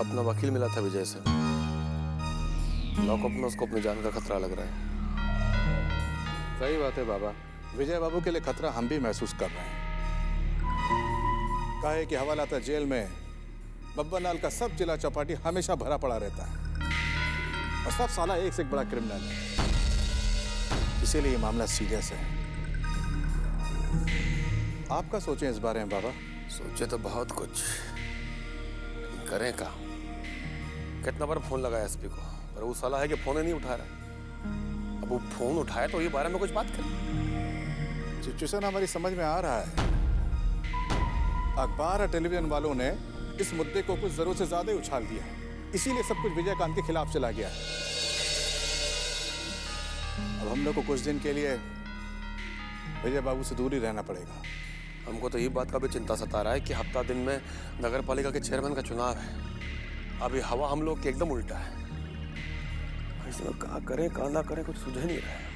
अपना वकील मिला था विजय से। लॉकअप में उसको अपनी जान का खतरा लग रहा है। सही बात है बाबा, विजय बाबू के लिए खतरा हम भी महसूस कर रहे हैं। काहे कि हवालाता जेल में बब्बर लाल का सब जिला चौपाटी हमेशा भरा पड़ा रहता है और सब साला एक से एक बड़ा क्रिमिनल है। इसीलिए ये मामला सीरियस है। आप क्या सोचें इस बारे में बाबा? सोचे तो बहुत कुछ, करें का? कितना बार फोन लगाया एसपी को, पर वो साला है कि फोन ही नहीं उठा रहा। अब वो फोन उठाए तो ये बारे में कुछ बात करें। सिचुएशन हमारी समझ में आ रहा है। अखबार और टेलीविजन वालों ने इस मुद्दे को कुछ जरूरत से ज्यादा ही उछाल दिया है, इसीलिए सब कुछ विजयकांत के खिलाफ चला गया है। अब हम लोग को कुछ दिन के लिए विजय बाबू से दूर ही रहना पड़ेगा। हमको तो ये बात का भी चिंता सता रहा है कि हफ्ता दिन में नगर पालिका के चेयरमैन का चुनाव है। अभी हवा हम लोग के एकदम उल्टा है। इसमें कहाँ करें कहाँ ना करें, कुछ सुझे नहीं रहा है।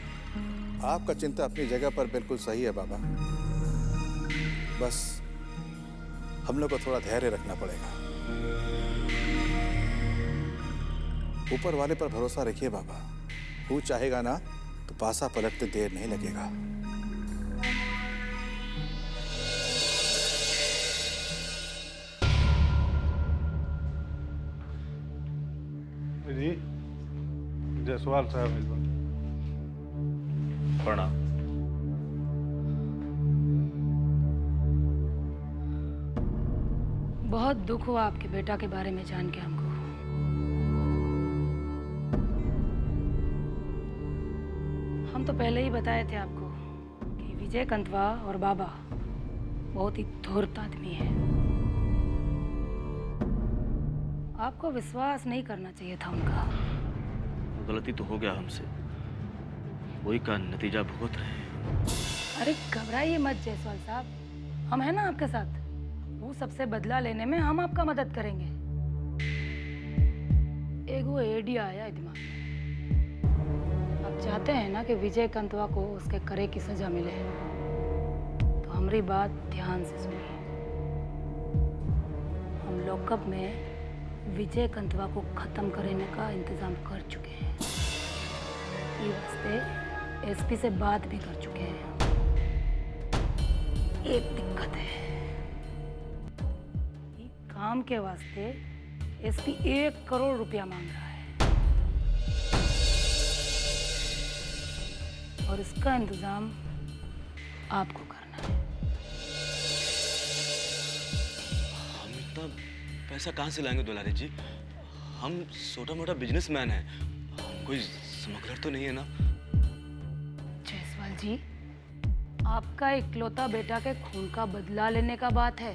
आपका चिंता अपनी जगह पर बिल्कुल सही है बाबा, बस हम लोग को थोड़ा धैर्य रखना पड़ेगा। ऊपर वाले पर भरोसा रखिए बाबा, वो चाहेगा ना तो पासा पलटते देर नहीं लगेगा। जी जायसवाल साहब प्रणाम। बहुत दुख हुआ आपके बेटा के बारे में जान के हमको। हम तो पहले ही बताए थे आपको कि विजय कंतवा और बाबा बहुत ही धूर्त आदमी है। आपको विश्वास नहीं करना चाहिए था उनका। गलती तो हो गया हमसे, वही का नतीजा भुगत रहे हैं। अरे घबराइए मत जायसवाल साहब, हम हैं ना आपके साथ। वो सबसे बदला लेने में हम आपका मदद करेंगे। एगो आइडिया आया है दिमाग में। आप चाहते हैं ना कि विजय कंतवा को उसके करे की सजा मिले, तो हमारी बात ध्यान से सुनिए। हम लॉकअप में विजय कंतवा को खत्म करने का इंतजाम कर चुके हैं। ये वास्ते एसपी से बात भी कर चुके हैं। एक दिक्कत है, ये काम के वास्ते एसपी 1 करोड़ रुपया मांग रहा है और इसका इंतजाम आपको करना है। हम इतना पैसा कहाँ से लाएंगे दुलारी जी? हम छोटा मोटा बिजनेसमैन हैं, हम कोई स्मगलर तो नहीं है ना? जायसवाल जी, आपका इकलौता बेटा के खून का बदला लेने का बात है।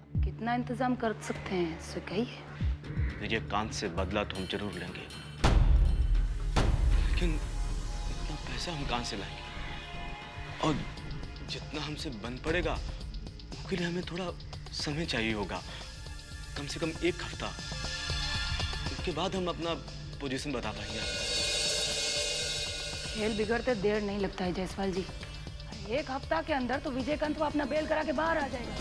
आप कितना इंतजाम कर सकते हैं इससे कहिए। विजयकांत से बदला तो हम जरूर लेंगे, लेकिन इतना पैसा हम कहाँ से लाएंगे? और जितना हमसे बन पड़ेगा उसके लिए हमें थोड़ा समय चाहिए होगा, कम से कम 1 हफ्ता। उसके बाद हम अपना पोजीशन बता पाएंगे। खेल बिगड़ते देर नहीं लगता है जायसवाल जी। 1 हफ्ता के अंदर तो विजयकांत को अपना बेल करा के बाहर आ जाएगा।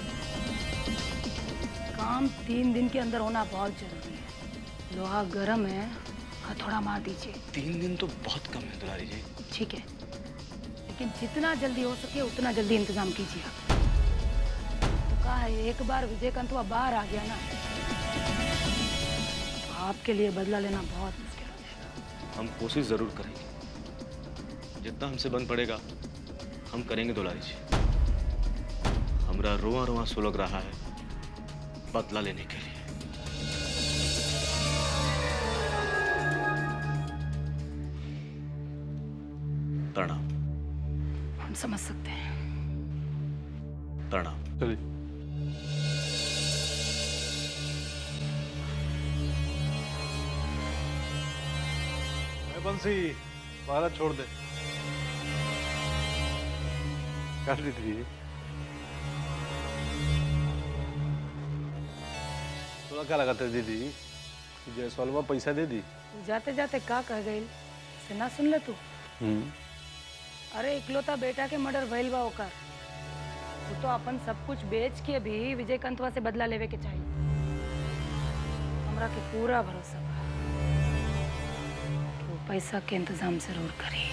काम 3 दिन के अंदर होना बहुत जरूरी है। लोहा गर्म है, हथौड़ा मार दीजिए। 3 दिन तो बहुत कम है दुलारी जी। ठीक है, लेकिन जितना जल्दी हो सके उतना जल्दी इंतजाम कीजिए। तो कहा है, एक बार विजयकांत बाहर आ गया ना, तो आपके लिए बदला लेना बहुत मुश्किल हो जाएगा। हम कोशिश जरूर करेंगे, जितना हमसे बन पड़ेगा हम करेंगे दुलारी जी। हमरा रोआ रोआ सुलग रहा है बदला लेने के लिए। प्रणाम। हम समझ सकते हैं। प्रणाम। चलिए। बंसी बारह छोड़ दे। कर ली थी। थोड़ा क्या लगा था दीदी, जायसवाल पैसा दे दी? जाते जाते का कह गई से ना सुन ले तू। अरे इकलौता बेटा के मर्डर भइल बा ओकर, वो तो अपन सब कुछ बेच के भी विजय कंतवा से बदला लेवे के चाहिए। हमरा के पूरा भरोसा बा कि वो पैसा के इंतजाम जरूर करी।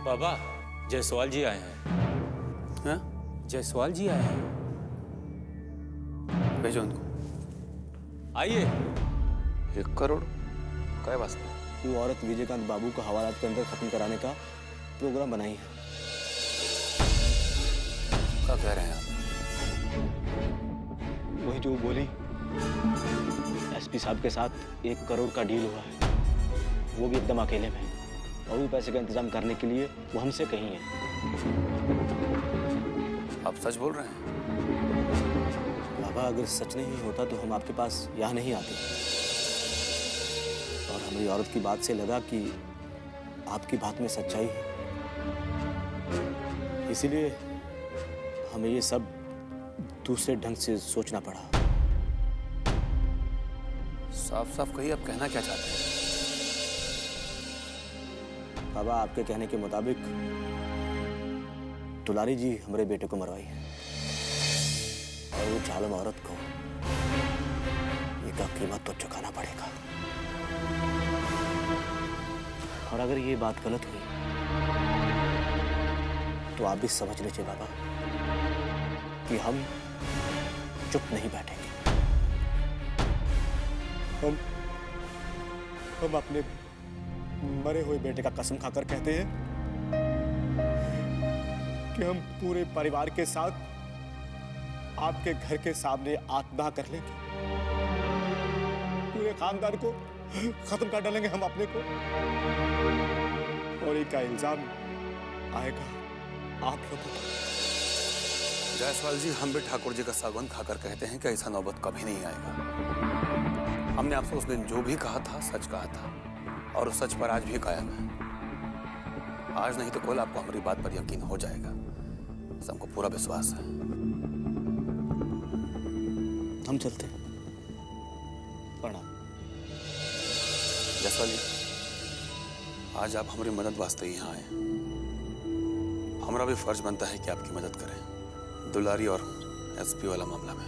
बाबा, जायसवाल जी आए हैं। हाँ? जायसवाल जी आए हैं। भेजो उनको। आइए। 1 करोड़ काय वास्ते? वो औरत विजयकांत बाबू को हवालात के अंदर खत्म कराने का प्रोग्राम बनाई है। क्या कह रहे हैं आप? वही जो बोली, एसपी साहब के साथ 1 करोड़ का डील हुआ है, वो भी एकदम अकेले में, और भी पैसे का इंतजाम करने के लिए वो हमसे कहीं है। आप सच बोल रहे हैं? बाबा, अगर सच नहीं होता तो हम आपके पास यहाँ नहीं आते। और हमारी औरत की बात से लगा कि आपकी बात में सच्चाई है, इसीलिए हमें ये सब दूसरे ढंग से सोचना पड़ा। साफ साफ कहिए, आप कहना क्या चाहते हैं? बाबा, आपके कहने के मुताबिक दुलारी जी हमारे बेटे को मरवाई है, और वो जालिम औरत को ये कीमत तो चुकाना पड़ेगा। और अगर ये बात गलत हुई तो आप भी समझ लीजिए बाबा कि हम चुप नहीं बैठेंगे। हम अपने मरे हुए बेटे का कसम खाकर कहते हैं कि हम पूरे परिवार के साथ आपके घर के सामने आत्मदाह कर लेंगे। पूरे खानदान को खत्म कर डालेंगे हम अपने को, और एक का इल्जाम आएगा आप लोगों पर। जायसवाल जी, हम भी ठाकुर जी का सागवान खाकर कहते हैं कि ऐसा नौबत कभी नहीं आएगा। हमने आपसे उस दिन जो भी कहा था सच कहा था, और उस सच पर आज भी कायम है। आज नहीं तो कल आपको हमारी बात पर यकीन हो जाएगा, हमको पूरा विश्वास है। हम चलते हैं। प्रणाम। जायसवाल जी, आज आप हमारी मदद वास्ते यहाँ आए। हमारा भी फर्ज बनता है कि आपकी मदद करें दुलारी और एसपी वाला मामला में।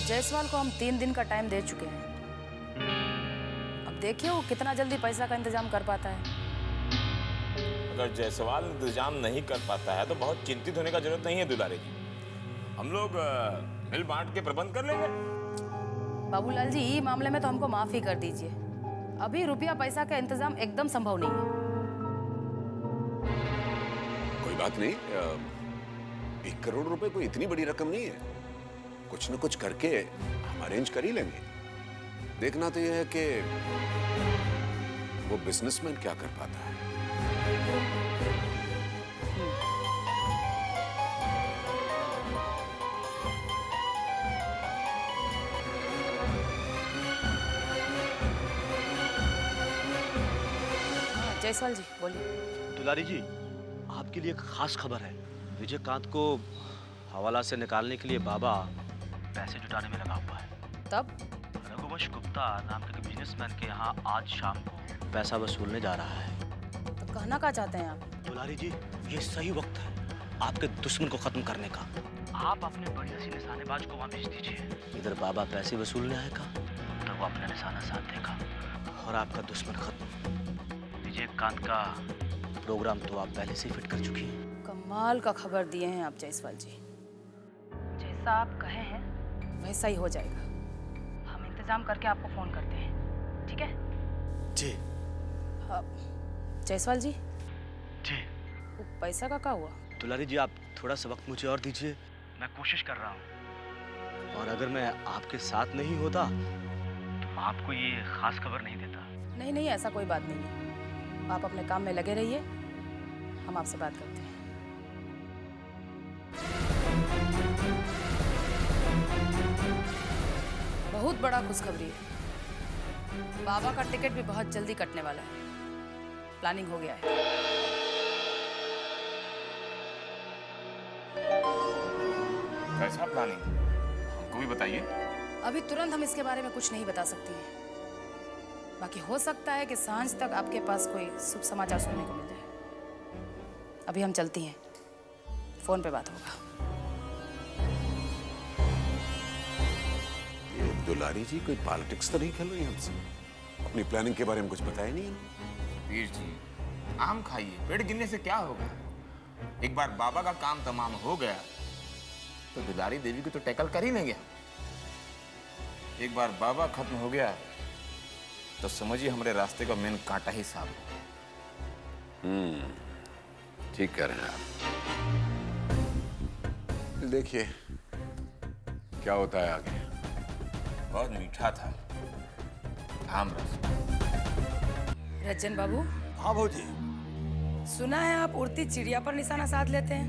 जायसवाल को हम 3 दिन का टाइम दे चुके हैं। अब देखिए वो कितना जल्दी पैसा का इंतजाम कर पाता है। अगर जायसवाल इंतजाम नहीं कर पाता है तो बहुत चिंतित होने का जरूरत नहीं है दुलारी जी। हम लोग मिल बांट के प्रबंध कर लेंगे। बाबूलाल जी, ये मामले में तो हमको माफ ही कर दीजिए। अभी रुपया पैसा का इंतजाम एकदम संभव नहीं है। कोई बात नहीं, 1 करोड़ रुपए कोई इतनी बड़ी रकम नहीं है। कुछ न कुछ करके हम अरेंज कर ही लेंगे। देखना तो यह है कि वो बिजनेसमैन क्या कर पाता है। जायसवाल जी बोलिए। दुलारी जी, आपके लिए एक खास खबर है। विजयकांत को हवाला से निकालने के लिए बाबा पैसे जुटाने में लगा हुआ है। तब रघुवंश गुप्ता नाम के बिजनेसमैन के यहाँ आज शाम को पैसा वसूलने जा रहा है। तो कहना क्या चाहते हैं आप? दुलारी जी, ये सही वक्त है आपके दुश्मन को खत्म करने का। आप अपने बड़ी हसी निशानेबाज को वहाँ भेज दीजिए। इधर बाबा पैसे वसूलने आएगा, उधर वो अपना निशाना साध देगा, और आपका दुश्मन खत्म। विजयकांत का प्रोग्राम तो आप पहले से फिट कर चुकी हैं। कमाल का खबर दिए हैं आप जायसवाल जी। जैसा आप कहे हैं वैसा ही हो जाएगा। हम इंतजाम करके आपको फोन करते हैं, ठीक है? जी। हाँ जायसवाल जी, जी। वो पैसा का क्या हुआ? दुलारी जी, आप थोड़ा सा वक्त मुझे और दीजिए, मैं कोशिश कर रहा हूँ। और अगर मैं आपके साथ नहीं होता तो मैं आपको ये खास खबर नहीं देता। नहीं नहीं, ऐसा कोई बात नहीं है। आप अपने काम में लगे रहिए, हम आपसे बात करते हैं। बहुत बड़ा खुशखबरी है। बाबा का टिकट भी बहुत जल्दी कटने वाला है। प्लानिंग हो गया है। कैसा प्लानिंग, हमको भी बताइए। अभी तुरंत हम इसके बारे में कुछ नहीं बता सकती हैं। बाकी हो सकता है कि सांझ तक आपके पास कोई शुभ समाचार सुनने को मिल जाए। अभी हम चलती हैं, फोन पे बात होगा। ये दुलारी जी कोई पॉलिटिक्स तो नहीं खेल रही हमसे? अपनी प्लानिंग के बारे में कुछ बताया नहीं इन्होंने। वीर जी, आम खाइए, पेड़ गिनने से क्या होगा। एक बार बाबा का काम तमाम हो गया तो दुलारी देवी को तो टैकल कर ही लेंगे। एक बार बाबबाबा खत्म हो गया तो समझिए हमारे रास्ते का मेन कांटा ही साफ। ठीक कह रहे हैं आप। देखिए क्या होता है आगे। बहुत मीठा था आम रस। रज्जन बाबू, हाँ भाजी। सुना है आप उड़ती चिड़िया पर निशाना साध लेते हैं।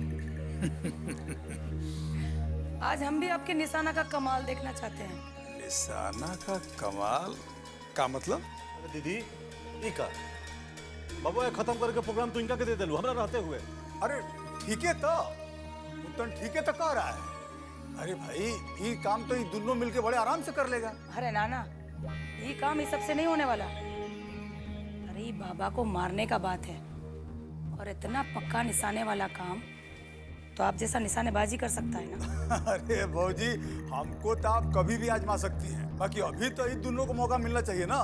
आज हम भी आपके निशाना का कमाल देखना चाहते हैं। निशाना का कमाल का मतलब? अरे दीदी ई का बाबू ये खत्म करके प्रोग्राम तू इनका के दे देलू हमरा रहते हुए। अरे ठीक है तो तू ठीक है तो कह रहा है। अरे भाई ये काम तो ये दोनों मिलके बड़े आराम से कर लेगा। अरे नाना, ये काम इस सबसे नहीं होने वाला। अरे ये बाबा को मारने का बात है, और इतना पक्का निशाने वाला काम तो आप जैसा निशानेबाजी कर सकता है ना। अरे भौजी, हमको तो आप कभी भी आजमा सकती हैं। बाकी अभी तो ये दोनों को मौका मिलना चाहिए ना।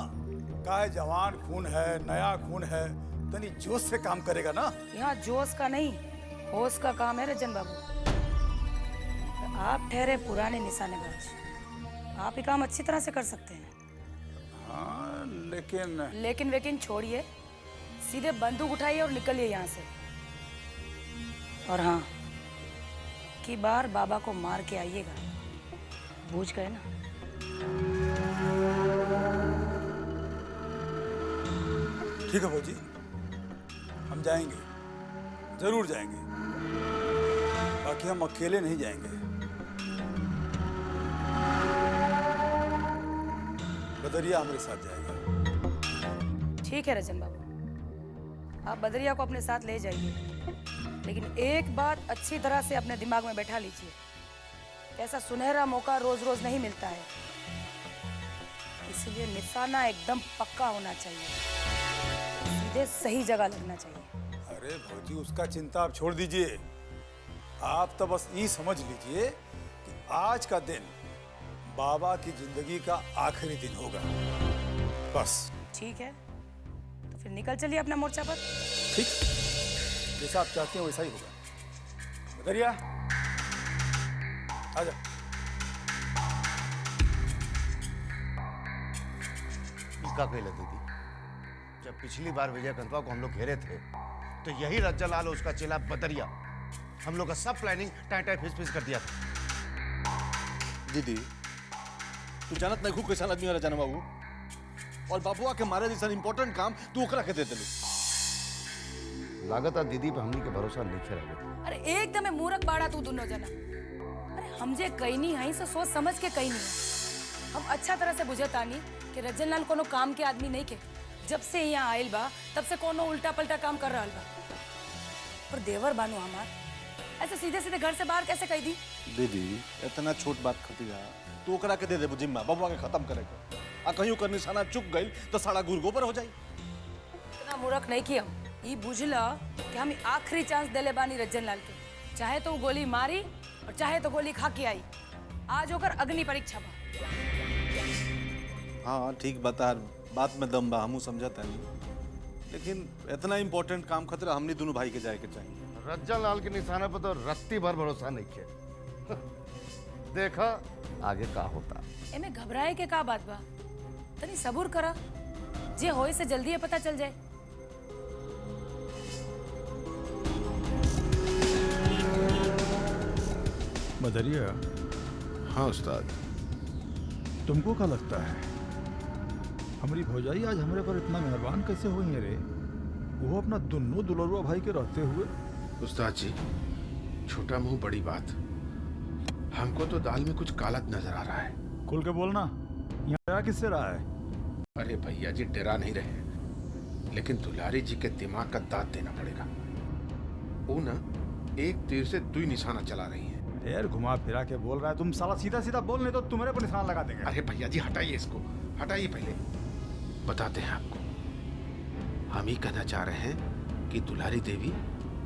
का है जवान खून है, नया खून है, तनी जोश से काम करेगा ना। यहाँ जोश का नहीं, होश का काम है रजन बाबू। तो आप ठहरे पुराने निशानेबाज, आप ये काम अच्छी तरह से कर सकते हैं। हाँ लेकिन लेकिन छोड़िए, सीधे बंदूक उठाइए और निकलिए यहाँ से। और हाँ, की बार बाबा को मार के आइएगा, बूझ गए ना। ठीक है भौजी, हम जाएंगे, जरूर जाएंगे। बाकी हम अकेले नहीं जाएंगे, बदरिया हमारे साथ जाएगा। ठीक है रजन बाबू, आप बदरिया को अपने साथ ले जाइए, लेकिन एक बात अच्छी तरह से अपने दिमाग में बैठा लीजिए, ऐसा सुनहरा मौका रोज रोज नहीं मिलता है। इसलिए निशाना एकदम पक्का होना चाहिए, सीधे सही जगह लगना चाहिए। अरे भौजी, उसका चिंता आप छोड़ दीजिए। आप तो बस ये समझ लीजिए कि आज का दिन बाबा की जिंदगी का आखिरी दिन होगा, बस। ठीक है, तो फिर निकल चलिए अपना मोर्चा पर। ठीक, जैसा आप चाहते हैं वैसा ही होगा। बदरिया आजा। का कहला दीदी, जब पिछली बार विजयकांतवा को हम लोग घेरे थे तो यही रज्जा लाल उसका चेला बदरिया हम लोग का सब प्लानिंग टाई फिस कर दिया था। दीदी तू जानत नहीं खूब कैसा आदमी वाला जाना बाबू, और बाबुआ के मारे जैसा इंपॉर्टेंट काम तू ओकरा के दे देलू। लागत दीदी पर हमनी के भरोसा नहीं रहे। अरे एकदम मूर्ख बाड़ा तू दोनों जना। अरे हम जे कहीं नहीं हई से सोच समझ के कहीं नहीं। हम अच्छा तरह से बुझतानी कि रजन लाल कोनो काम के आदमी नहीं के। जब से यहाँ आयल बा तब से कोनो उल्टा पलटा काम कर रहा बा। पर देवर बानू हमार ऐसे सीधे सीधे घर से बाहर कैसे कह दी? दीदी इतना छोट बात खतिया तू ओकरा के दे दे जिम्मा बबुआ के खत्म करे के। आ कहीं ओकर निशाना चुक गई तो सारा गुरगोबर हो जाई। इतना मूर्ख नहीं किया। ये बुझला कि हम आखिरी चांस देले बानी रजन लाल के। चाहे तो वो गोली मारी और चाहे तो गोली खा के आई। आज होकर अग्नि परीक्षा बा। हाँ ठीक बता, बात में दम बा, हमू समझता नहीं, लेकिन इतना इम्पोर्टेंट काम खतरा हमने दोनों भाई के जाए के चाहिए। रज्जा लाल के निशाने पर तो रत्ती भर भरोसा नहीं किया। देखा आगे का होता। एमे घबराए के का बात बा? तनी सबूर करा, जे होए से जल्दी ये पता चल जाए। बदरिया, हाँ उस्ताद। तुमको क्या लगता है हमारी भौजाई आज हमारे पर इतना मेहरबान कैसे हुई है रे? वो अपना दोनों दुलरुआ भाई के रहते हुए। उस्ताद जी, छोटा मुंह बड़ी बात। हमको तो दाल में कुछ काला नजर आ रहा है। खुल के बोलना। यहाँ किससे रहा है? अरे भैया जी डरा नहीं रहे, लेकिन दुलारी जी के दिमाग का दांत देना पड़ेगा। वो ना एक तीर से 2 निशाना चला रही है। यार घुमा फिरा के बोल रहा है, तुम साला सीधा सीधा बोल, नहीं तो तुम्हारे पर निशान लगा देंगे। अरे भैया जी हटाइए इसको, हटाइए। पहले बताते हैं आपको। हम ही कहना चाह रहे हैं कि दुलारी देवी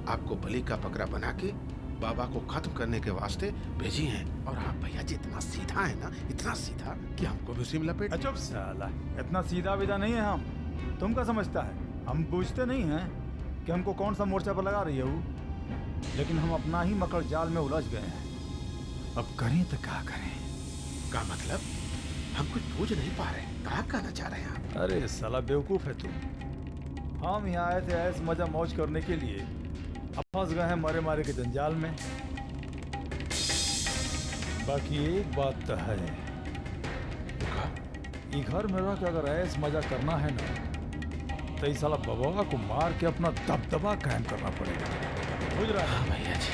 आपको बलि का बकरा बना के बाबा को खत्म करने के वास्ते भेजी हैं। और हाँ भैया जी इतना सीधा है ना, इतना सीधा कि हमको भी उसी में लपेट। चुप साला, इतना सीधा विधा नहीं है हम। तुम क्या समझता है, हम पूछते नहीं हैं कि हमको कौन सा मोर्चा पर लगा रही है वो, लेकिन हम अपना ही मकड़ जाल में उलझ गए हैं। अब करें तो क्या करें? का मतलब? हम कुछ पूछ नहीं पा रहे, क्या कहना चाह रहे हैं आप? अरे साला बेवकूफ है तुम। हम यहाँ आए थे ऐस मजा मौज करने के लिए, अब फंस गए हैं मरे मारे के जंजाल में। बाकी एक बात तो है, ये घर में रह के अगर ऐस मजा करना है ना, तो इस साला बाबा को मार के अपना दबदबा कायम करना पड़ेगा। बुझ रहा है? भैया जी